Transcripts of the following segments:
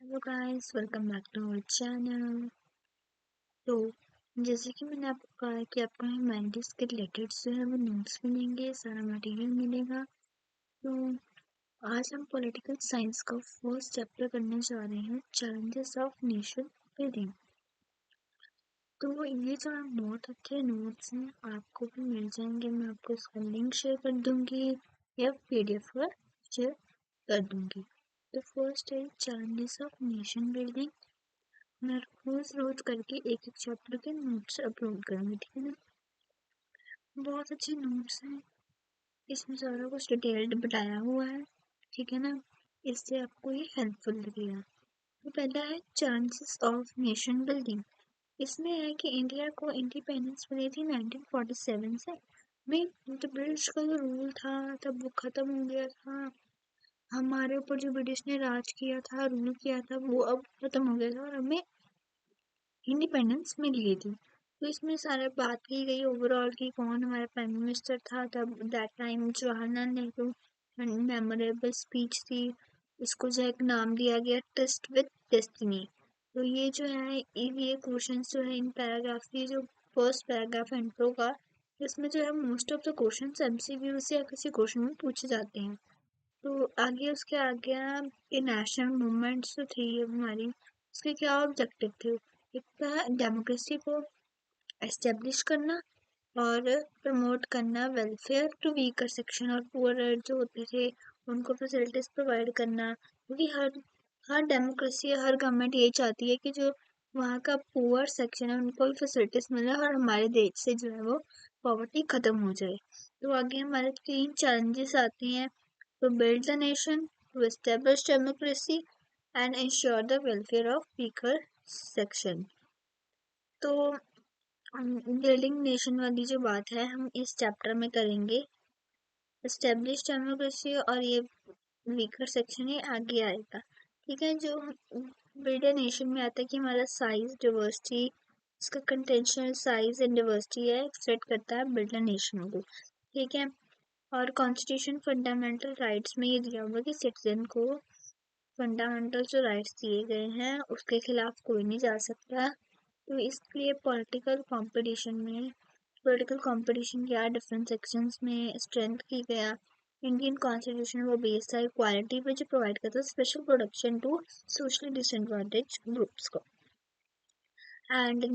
Hello guys, welcome back to our channel. तो जैसे कि मैंने आपको कहा कि आपको ह्यूमैनिटीज़ के रिलेटेड जो है वो नोट्स मिलेंगे, सारा मटेरियल मिलेगा। तो आज हम पॉलिटिकल साइंस का फर्स्ट चैप्टर करने जा रहे हैं, चैलेंजेस ऑफ नेशन बिल्डिंग। तो ये जो बहुत अच्छे नोट्स हैं आपको भी मिल जाएंगे। मैं आपको इसका लिंक शेयर कर दूंगी या PDF पर शेयर कर दूंगी। तो फर्स्ट है चैलेंजेस ऑफ नेशन बिल्डिंग। मैं रोज करके एक चैप्टर के नोट्स अपलोड करूँगी, ठीक है ना। बहुत अच्छे नोट्स हैं, इसमें सारा कुछ डिटेल्ड बताया हुआ है, ठीक है ना। इससे आपको ये हेल्पफुल लगेगा। तो पहला है चांसेस ऑफ नेशन बिल्डिंग। इसमें है कि इंडिया को इंडिपेंडेंस मिली थी 1947 से। में जो ब्रिटिश का जो रूल था तब वो खत्म हो गया था। हमारे ऊपर जो ब्रिटिश ने राज किया था, रूल किया था, वो अब खत्म हो गया था और हमें इंडिपेंडेंस मिल गई थी। तो इसमें सारे बात की गई ओवरऑल कि कौन हमारा प्राइम मिनिस्टर था तब that time. Jawaharlal Nehru memorable speech थी। इसको जो है एक नाम दिया गया टेस्ट विद डेस्टिनी। तो ये जो है ये क्वेश्चन जो है इन पैराग्राफ की जो फर्स्ट पैराग्राफ है इंट्रो का, इसमें जो है most of the question MCQ से या किसी क्वेश्चन में पूछे जाते हैं। तो आगे उसके आगे ये नेशनल मूवमेंट्स जो थी हमारी, उसके क्या ऑब्जेक्टिव थे। एक था डेमोक्रेसी को एस्टेब्लिश करना और प्रमोट करना वेलफेयर टू वीकर सेक्शन और पुअर जो होते थे उनको फैसिलिटीज प्रोवाइड करना। क्योंकि हर डेमोक्रेसी हर गवर्नमेंट ये चाहती है कि जो वहाँ का पुअर सेक्शन है उनको भी फैसिलिटीज मिले और हमारे देश से जो है वो पॉवर्टी खत्म हो जाए। तो आगे हमारे 3 चैलेंजेस आते हैं। To build the nation, to establish democracy and ensure the welfare of weaker section। तो बिल्डिंग नेशन वाली जो बात है हम इस चैप्टर में करेंगे। एस्टेब्लिश डेमोक्रेसी और ये वीकर सेक्शन ये आगे आएगा, ठीक है। जो बिल्ड अ नेशन में आता है कि हमारा साइज डाइवर्सिटी, इसका कंटेंशनल साइज एंड डाइवर्सिटी है सेट करता है बिल्ड अ नेशन को, ठीक है। और कॉन्स्टिट्यूशन फंडामेंटल राइट्स में ये दिया हुआ कि सिटीजन को फंडामेंटल जो राइट्स दिए गए हैं उसके खिलाफ कोई नहीं जा सकता। तो इसलिए पॉलिटिकल कंपटीशन किया डिफरेंट सेक्शंस में स्ट्रेंथ की गया। इंडियन कॉन्स्टिट्यूशन वो बेस था इक्वालिटी पे जो प्रोवाइड करता है special protection to socially disadvantage groups को। एंड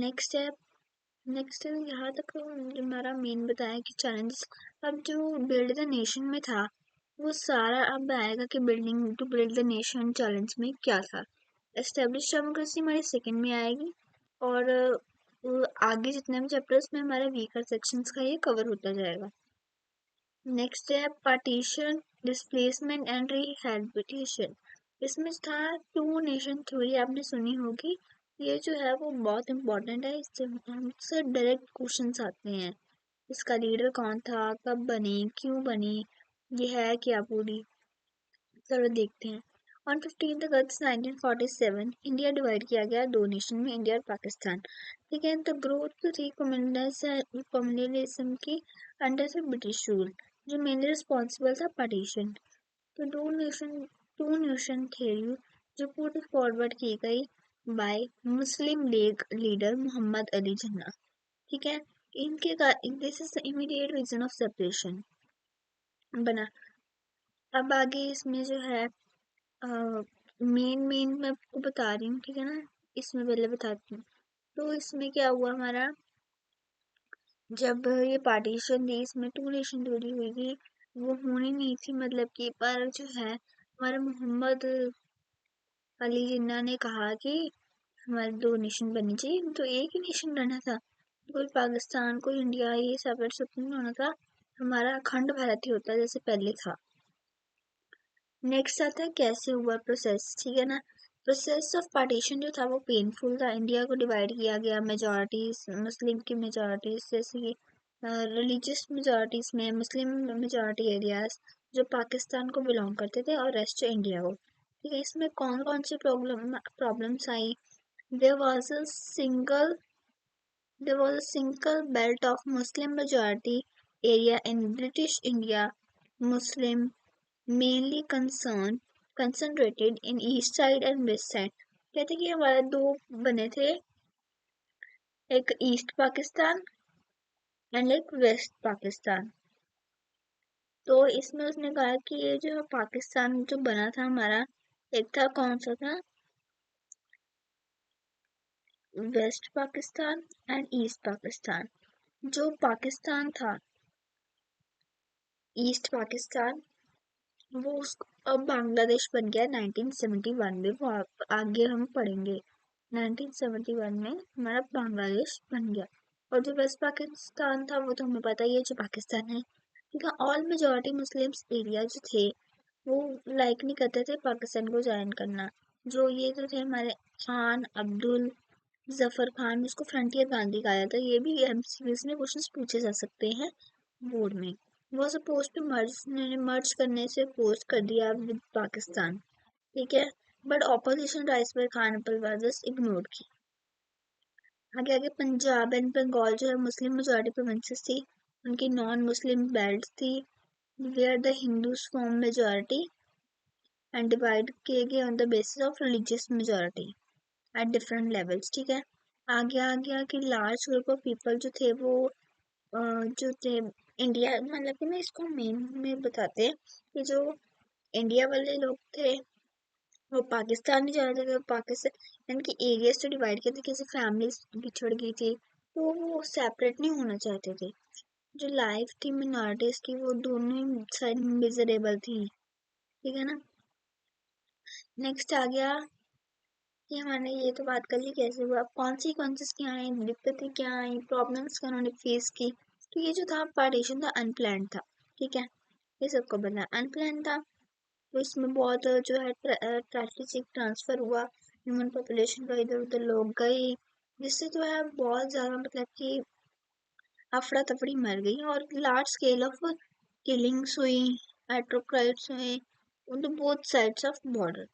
नेक्स्ट है यहाँ तक हमारा मेन बताया कि चैलेंजेस। अब जो बिल्ड द नेशन में था वो सारा अब आएगा कि to build the nation challenge में क्या था। एस्टेब्लिश डेमोक्रेसी हमारी सेकंड में आएगी और आगे जितने भी चैप्टर्स में हमारे वीकर सेक्शंस का ये कवर होता जाएगा। नेक्स्ट है पार्टीशन डिस्प्लेसमेंट एंड रिहैबिलिटेशन। इसमें था टू नेशन थ्योरी, आपने सुनी होगी। ये जो है वो बहुत इम्पोर्टेंट है, इससे हमसे डायरेक्ट क्वेश्चंस आते हैं। इसका लीडर कौन था, कब बनी, क्यों बनी, ये है क्या पूरी। चलो देखते हैं। ऑन 15 अगस्त 1947 इंडिया डिवाइड किया गया दो नेशन में, इंडिया और पाकिस्तान, ठीक है। तो ग्रोथ थी कम्युनलिज्म की अंडर से ब्रिटिश रूल, जो मेनली रिस्पॉन्सिबल था पार्टीशन। तो टू नेशन थ्योरी जो पुट फॉरवर्ड की गई बाय मुस्लिम लीग लीडर मोहम्मद अली जिन्ना, ठीक है। इनके this is the immediate reason of separation बना। अब आगे इसमें जो है मेन मैं आपको बता रही हूँ, ठीक है ना। इसमें पहले बताती हूँ। तो इसमें क्या हुआ हमारा, जब ये पार्टीशन थी इसमें टू नेशन थ्योरी हुई थी, वो होनी नहीं थी मतलब कि, पर जो है हमारे मोहम्मद अली जिन्ना ने कहा कि हमारे दो नेशन बननी चाहिए। तो एक ही नेशन रहना था, कोई पाकिस्तान कोई इंडिया ये सेपरेट नहीं होना था। हमारा अखंड भारत ही होता जैसे पहले था। नेक्स्ट आता है कैसे हुआ प्रोसेस, ठीक है ना। प्रोसेस ऑफ पार्टीशन जो था वो पेनफुल था। इंडिया को डिवाइड किया गया मेजॉरिटीज, मुस्लिम की मेजॉरिटीज जैसे कि रिलीजियस मेजॉरिटीज में मुस्लिम मेजॉरिटी एरियाज जो पाकिस्तान को बिलोंग करते थे और रेस्ट इंडिया को, ठीक है। इसमें कौन कौन सी प्रॉब्लम्स आई। There was a single belt of Muslim majority area in British India. Muslim mainly concerned concentrated in east side and west side. कहते कि हमारे दो बने थे, एक ईस्ट पाकिस्तान एंड एक वेस्ट पाकिस्तान। तो इसमें उसने कहा कि ये जो पाकिस्तान जो बना था हमारा, एक था कौन सा था, west Pakistan and east Pakistan. जो पाकिस्तान था, ईस्ट पाकिस्तान, वो अब बांग्लादेश बन गया 1971 में। वो आगे हम पढ़ेंगे। 1971 में हमारा बांग्लादेश बन गया। और जो वेस्ट पाकिस्तान था वो तो हमें पता ही है, जो पाकिस्तान है। ठीक है, ऑल मेजोरिटी मुस्लिम्स एरिया जो थे वो लाइक नहीं करते थे पाकिस्तान को ज्वाइन करना। जो ये जो थे हमारे खान अब्दुल जफर खान, जिसको फ्रंटियर गांधी कहा जाता है, ये भी एमसीक्यूज में क्वेश्चंस पूछे जा सकते हैं बोर्ड में। वो सपोज टू मर्ज करने से पोस्ट कर दिया विद पाकिस्तान। ठीक है, बट ऑपोजिशन राइज पर खान परवेज इग्नोर की। आगे आगे पंजाब एंड बंगाल जो है मुस्लिम मेजॉरिटी प्रोविंसेस थी, उनकी नॉन मुस्लिम बेल्ट थी, where the Hindus form majority and divide किए गए on the basis of religious majority at different levels. ठीक है, आगे आ गया कि लार्ज ग्रुप ऑफ पीपल जो थे वो जो थे इंडिया, मतलब कि ना इसको मेन में बताते हैं कि जो इंडिया वाले लोग थे वो पाकिस्तान में जा रहे थे। पाकिस्तान के एरियाज तो डिवाइड किए थे, कैसे फैमिलीज बिछड़ गई थी, तो वो सेपरेट नहीं होना चाहते थे। जो लाइफ थी मिनॉरिटीज की वो दोनों ही साइड मिजरेबल थी। ठीक है ना। नेक्स्ट आ गया कि हमने ये तो बात कर ली कैसे हुआ, कॉन्सिक्वेंसेस क्या आई, दिक्कतें क्या आई, प्रॉब्लम्स क्या उन्होंने फेस की। तो ये जो था पार्टीशन था अनप्लान था। ठीक है, ये सबको पता अनप्लान था। तो इसमें बहुत जो है स्ट्रैटेजिक ट्रांसफर हुआ, ह्यूमन पॉपुलेशन का इधर उधर लोग गए, जिससे जो है बहुत ज़्यादा मतलब कि अफरा तफड़ी मर गई और लार्ज स्केल ऑफ किलिंग्स हुई, एट्रोक्राइट्स हुए on both sides of border.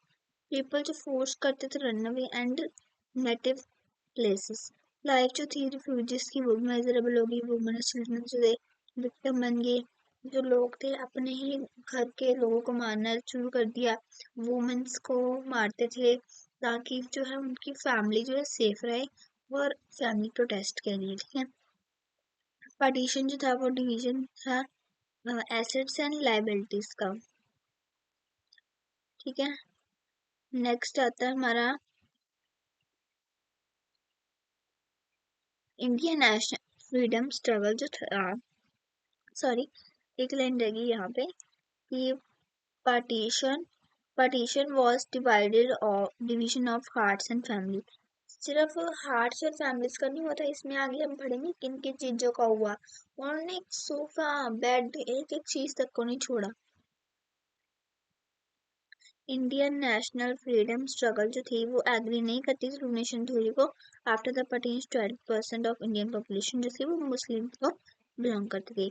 People जो फोर्स करते थे run away and native places, life जो थी रिफ्यूजीज की वो मेजरेबल होगी, वुमेन चिल्ड्रन जो थे विक्टिम बन गए। जो लोग थे अपने ही घर के लोगों को मारना शुरू कर दिया, वुमेन्स को मारते थे ताकि जो है उनकी फैमिली जो है सेफ रहे और फैमिली प्रोटेस्ट के लिए। ठीक है, पार्टीशन जो था वो डिवीजन था एसेट्स एंड लायबिलिटीज का। ठीक है, नेक्स्ट आता है हमारा इंडियन नेशनल फ्रीडम स्ट्रगल जो था। सॉरी, एक लाइन रहेगी यहाँ पे कि पार्टीशन पार्टीशन वॉज डिवाइडेड और division of hearts and family. सिर्फ हार्ट्स और फैमिलीज का नहीं हुआ था, इसमें आगे हम पढ़ेंगे किन किन चीजों का हुआ। उन्होंने एक सोफा बेड एक एक चीज तक को नहीं छोड़ा। इंडियन नेशनल फ्रीडम स्ट्रगल जो थी वो एग्री नहीं करती थी टू नेशन थ्योरी को। After the partition 12% of Indian population जो थी वो मुस्लिम को बिलोंग करती थी।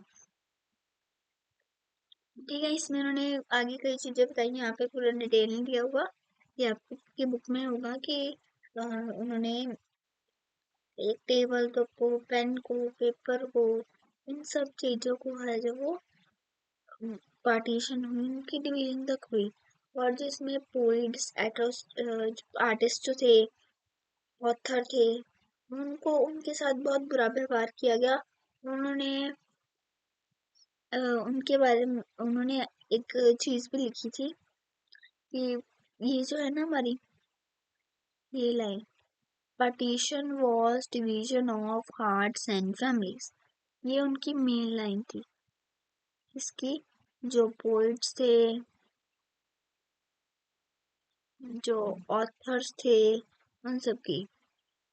ठीक है, इसमें उन्होंने आगे कई चीजें बताई, यहाँ पे पूरा डिटेल नहीं दिया हुआ, ये आपकी बुक में होगा कि उन्होंने एक टेबल तो को, पेन को, पेपर को, इन सब चीजों को है जो वो पार्टीशन हुई, उनकी डिवीजन तक हुई। और जिसमें पोइट्स आर्टिस्ट जो थे, ऑथर थे, उनको उनके साथ बहुत बुरा व्यवहार किया गया। उन्होंने उनके बारे में उन्होंने एक चीज भी लिखी थी कि ये जो है ना हमारी ये line, partition was division of hearts and families, ये उनकी मेन लाइन थी। इसकी जो पोइट्स थे, जो ऑथर्स थे, उन सब की।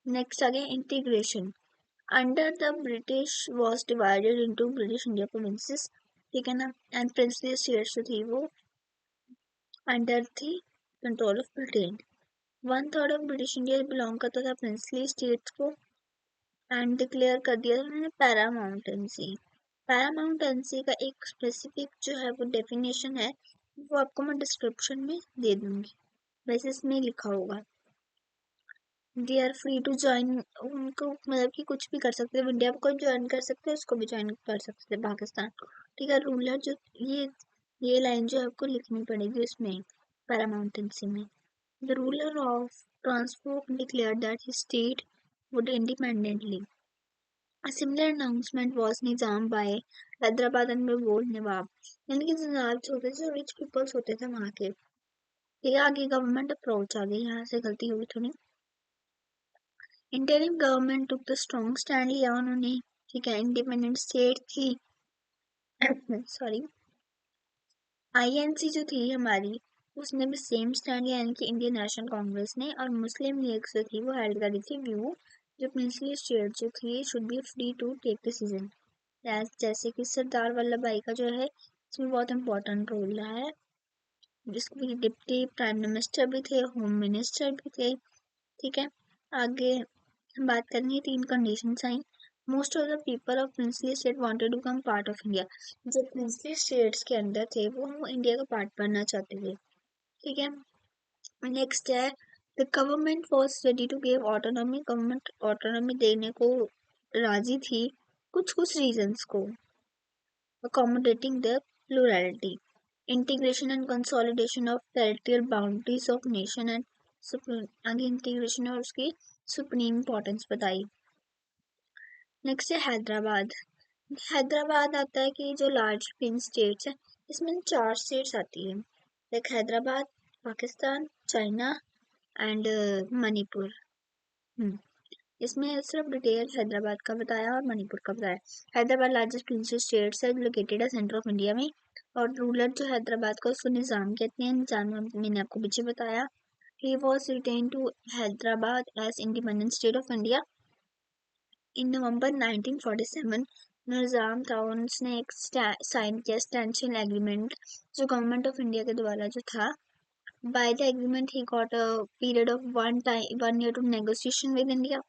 नेक्स्ट आ गया integration. Under the British was divided into British India provinces. ठीक है ना, एंड प्रिंसली स्टेट्स जो थी वो अंडर थी control of Britain. 1/3 of British India belong करता था प्रिंसली स्टेट्स को एंड डिक्लेयर कर दिया था उन्होंने पैरामाउंटेंसी। पैरामाउंटेंसी का एक स्पेसिफिक जो है वो डेफिनेशन है, वो आपको मैं डिस्क्रिप्शन में दे दूंगी, वैसे इसमें लिखा होगा। They are free to join, उनको मतलब कि कुछ भी कर सकते हैं, इंडिया को ज्वाइन कर सकते हैं, उसको भी ज्वाइन कर सकते हैं पाकिस्तान को। ठीक है, रूलर जो ये लाइन जो है आपको लिखनी पड़ेगी उसमें। पैरामाउंटेंसी में। The ruler of Travancore declared that his state would independently. A similar announcement was Nizam by Hyderabad and Bewol Nawab. यानी कि जो नवाब होते थे, जो रिच पीपल्स होते थे वहाँ के, ये आगे गवर्नमेंट अप्रोच आ गई, यहाँ से गलती हुई थोड़ी। Interim government took the strong stand लिया उन्होंने, ठीक है, इंडिपेंडेंट स्टेट थी सॉरी, आईएनसी जो थी हमारी, उसने भी सेम स्टैंड लिया, यानी कि इंडियन नेशनल कांग्रेस ने, और मुस्लिम लीग जो थी वो हेल्ड करी थी व्यू जो प्रिंसली स्टेट जो थी should be free to take decision. जैसे कि सरदार वल्लभ भाई का जो है इसमें बहुत इंपॉर्टेंट रोल रहा है, जिसको डिप्टी प्राइम मिनिस्टर भी थे, होम मिनिस्टर भी थे, ठीक है। आगे हम बात करेंगे, 3 कंडीशंस आई। Most of the people of princely state wanted to become part of India. जो प्रिंसली स्टेट्स के अंदर थे वो इंडिया का पार्ट बनना चाहते थे, ठीक है। नेक्स्ट है, the government was ready to give autonomy. Government autonomy देने को राजी थी कुछ कुछ रीजंस को, accommodating the plurality, integration and consolidation of territorial boundaries of nation and आगे इंटीग्रेशन और उसकी सुप्रीम इम्पोर्टेंस बताई। नेक्स्ट है हैदराबाद। हैदराबाद आता है कि जो लार्ज पिन स्टेट्स है, इसमें 4 स्टेट्स आती है, like Hyderabad, Pakistan, China and Manipur. इसमें सिर्फ डिटेल हैदराबाद का बताया और मणिपुर का बताया। हैदराबाद लार्जेस्ट प्रिंसिपल स्टेट्स है, लोकेटेड है सेंटर ऑफ इंडिया में, और रूलर जो हैदराबाद का उसको निज़ाम कहते हैं। निज़ाम मैंने आपको पीछे बताया। He was written to Hyderabad as independent state of India in November 1947। Nizam था, उसने एक साइन किया स्टैंशियल एग्रीमेंट जो गवर्नमेंट ऑफ इंडिया के द्वारा जो था। By the agreement he got a period of 1 year to negotiation with India.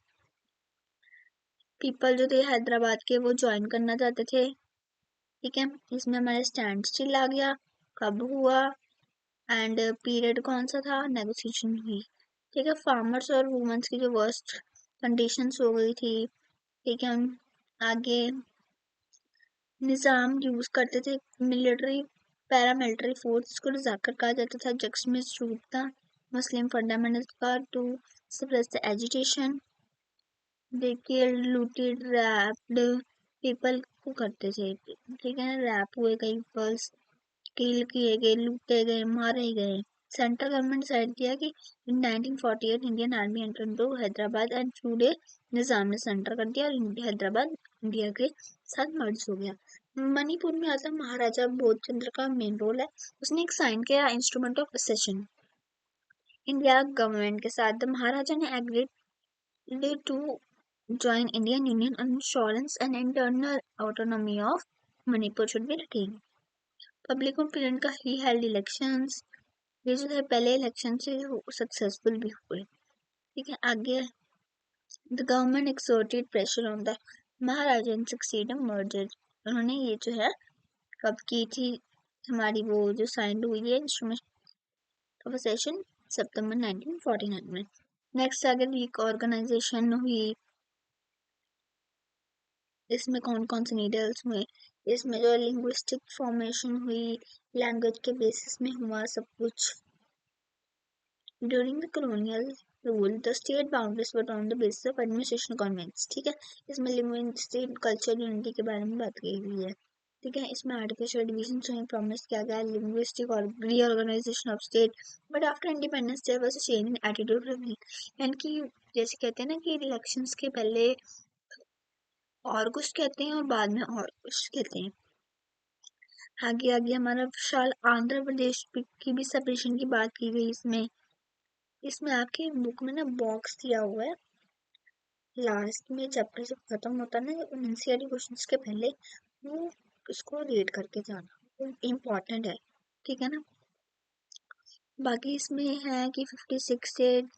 People जो थे हैदराबाद के वो ज्वाइन करना चाहते थे, ठीक है। इसमें हमारे स्टैंड स्टिल आ गया, कब हुआ, एंड पीरियड कौन सा था, नेगोशिएशन हुई, ठीक है। फार्मर्स और वुमेन्स की जो वर्स्ट कंडीशंस हो गई थी, ठीक है। आगे निज़ाम यूज करते थे मिलिट्री पैरामिलिट्री फोर्स को रजाकर कहा जाता था, जक्समिस रूट था मुस्लिम फंडामेंटल का टू सप्रेस द एजिटेशन। देखिए लूटेड रैप्ड पीपल को करते थे, ठीक है, रैप हुए कई पीपल्स, किल किए गए, लूटे गए, मारे गए। सेंट्रल गवर्नमेंट डिसाइड किया कि in 1948 Indian army enter into Hyderabad and today Nizam ने सेंटर कर दिया और हैदराबाद इंडिया के साथ मर्ज हो गया। मणिपुर में आता महाराजा बोध चंद्र का मेन रोल है, उसने एक साइन किया instrument of accession India government के साथ। द महाराजा ने agreed to join Indian Union on assurance and internal autonomy of Manipur should be retained. Public opinion का ही हेल्ड इलेक्शंस, ये जो है पहले इलेक्शन से सक्सेसफुल भी हुए, ठीक है। आगे the government exerted pressure on the Maharaja and succeed merger. उन्होंने ये जो है कब की थी, हमारी वो जो साइन हुई है इंस्ट्रूमेंट ऑफ असेशन सितंबर 1949 में। नेक्स्ट आगे वीक ऑर्गेनाइजेशन हुई, इसमें कौन कौन से नीडल्स हुए, इसमें जो लिंग्विस्टिक फॉर्मेशन हुई, लैंग्वेज के बेसिस में हुआ सब कुछ। During the colonial rule the state boundaries were on the basis of administration convents, ठीक है। इसमें लिंग्विस्टिक कल्चर यूनिटी के बारे में बात की हुई है, ठीक है। इसमें आर्टिफिशियल डिवीजन से प्रॉमिस किया गया लिंग्विस्टिक और reorganisation of state, but after independence there was a change in attitude, यानी कि जैसे कहते हैं ना कि इलेक्शंस के पहले और कुछ कहते हैं और बाद में और कुछ कहते हैं। आगे आगे हमारा विशाल आंध्र प्रदेश की भी सेपरेशन की बात की गई। इसमें इसमें आपके बुक में ना बॉक्स दिया हुआ है, लास्ट में चैप्टर जब खत्म होता है ना एनसीईआरटी क्वेश्चंस के पहले, वो उसको रीड करके जाना, वो इम्पोर्टेंट है, ठीक है ना। बाकी इसमें है कि 56 स्टेट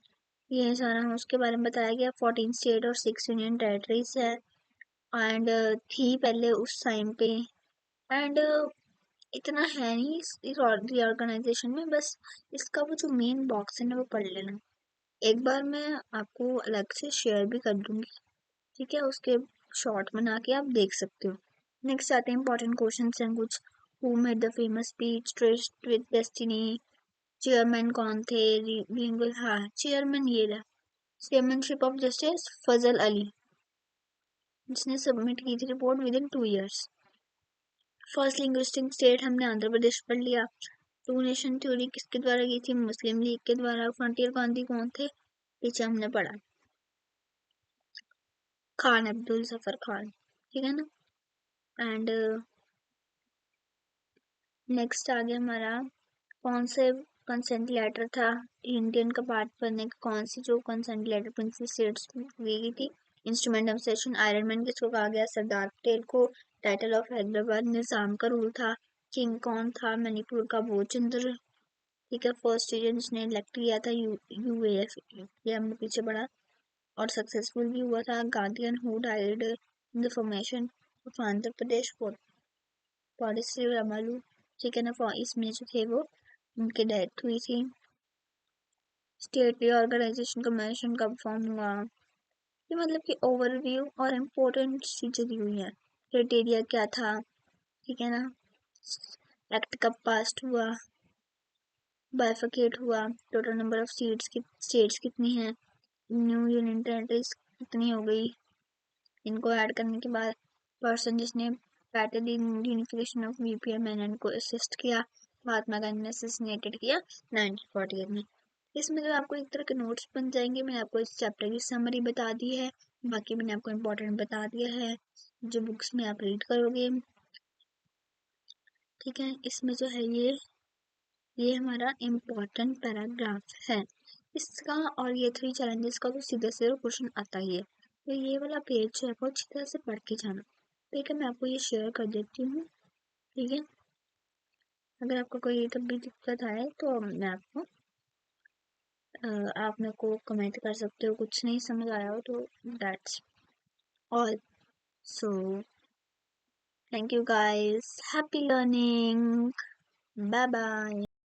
ये सारा उसके बारे में बताया गया, 14 स्टेट और 6 यूनियन टेरिटरीज है, एंड थी पहले उस टाइम पे, एंड इतना है नहीं इस रीऑर्गेनाइजेशन में, बस इसका वो जो मेन बॉक्स है ना वो पढ़ लेना। एक बार मैं आपको अलग से शेयर भी कर दूंगी, ठीक है, उसके शॉर्ट बना के आप देख सकते हो। नेक्स्ट आते हैं इंपॉर्टेंट क्वेश्चन हैं कुछ। Who made the famous speech traced with destiny, chairman कौन थे? बिलिंगुअल, हाँ चेयरमैन ये रहा, चेयरमैनशिप ऑफ जस्टिस फजल अली, जिसने सबमिट की थी report with in 2 years। First linguistic state हमने आंध्र प्रदेश पढ़ लिया। टू नेशन थ्योरी किसके द्वारा की थी? मुस्लिम लीग के द्वारा। फ्रंटियर गांधी कौन थे? पीछे हमने पढ़ा, खान अब्दुल जफर खान, ठीक है ना। एंड नेक्स्ट आ गया हमारा, कौन से कंसेंट लेटर था इंडियन का पार्ट बनने का? कौन सी जो कंसेंट लेटर प्रिंसिपल स्टेट्स दी थी? Instrument of session iron man किसको कहा गया? सरदार पटेल को। टाइटल ऑफ हैदराबाद निजाम का रूल था। किंग कौन था? मणिपुर का भोजचंद्र, ठीक है। फर्स्ट स्टूडेंट जिसने इलेक्ट किया था यूएएफ, ये हमने पीछे पढ़ा, और सक्सेसफुल भी हुआ था। Gandhian who died in the formation of Andhra Pradesh पॉलिसी रमालू, ठीक है ना। इसमें जो थे वो उनकी डेथ हुई थी। स्टेट रीऑर्गेनाइजेशन कमीशन कब फॉर्म हुआ? ये मतलब कि ओवरव्यू और इम्पोर्टेंट चीजें दी हुई है। क्राइटेरिया क्या था, ठीक है ना। एक्ट कब पास हुआ? बाइफिकेट हुआ। टोटल नंबर ऑफ स्टेट्स कितनी है? न्यू यूनियन टेरिटरीज कितनी हो गई? इनको ऐड करने के बाद पर्सन जिसने पैटर्न यूनिफिकेशन ऑफ वीपीएम को असिस्ट किया, महात्मा गांधी ने असैसिनेटेड किया 1948 में। इसमें जो आपको एक तरह के नोट्स बन जाएंगे। मैंने आपको इस चैप्टर की समरी बता दी है, बाकी मैंने आपको इम्पोर्टेंट बता दिया है जो बुक्स में आप रीड करोगे, ठीक है। इसमें जो है ये हमारा इम्पोर्टेंट पैराग्राफ है इसका, और ये 3 चैलेंजेस का तो सीधे सीधे क्वेश्चन आता ही है। तो ये वाला पेज जो है वो अच्छी तरह से पढ़ के जाना, ठीक है। मैं आपको ये शेयर कर देती हूँ, ठीक है। अगर आपको कोई तब भी दिक्कत आए तो मैं आपको आप मेरे को कमेंट कर सकते हो, कुछ नहीं समझ आया हो तो। That's all. So thank you guys, happy learning, bye bye.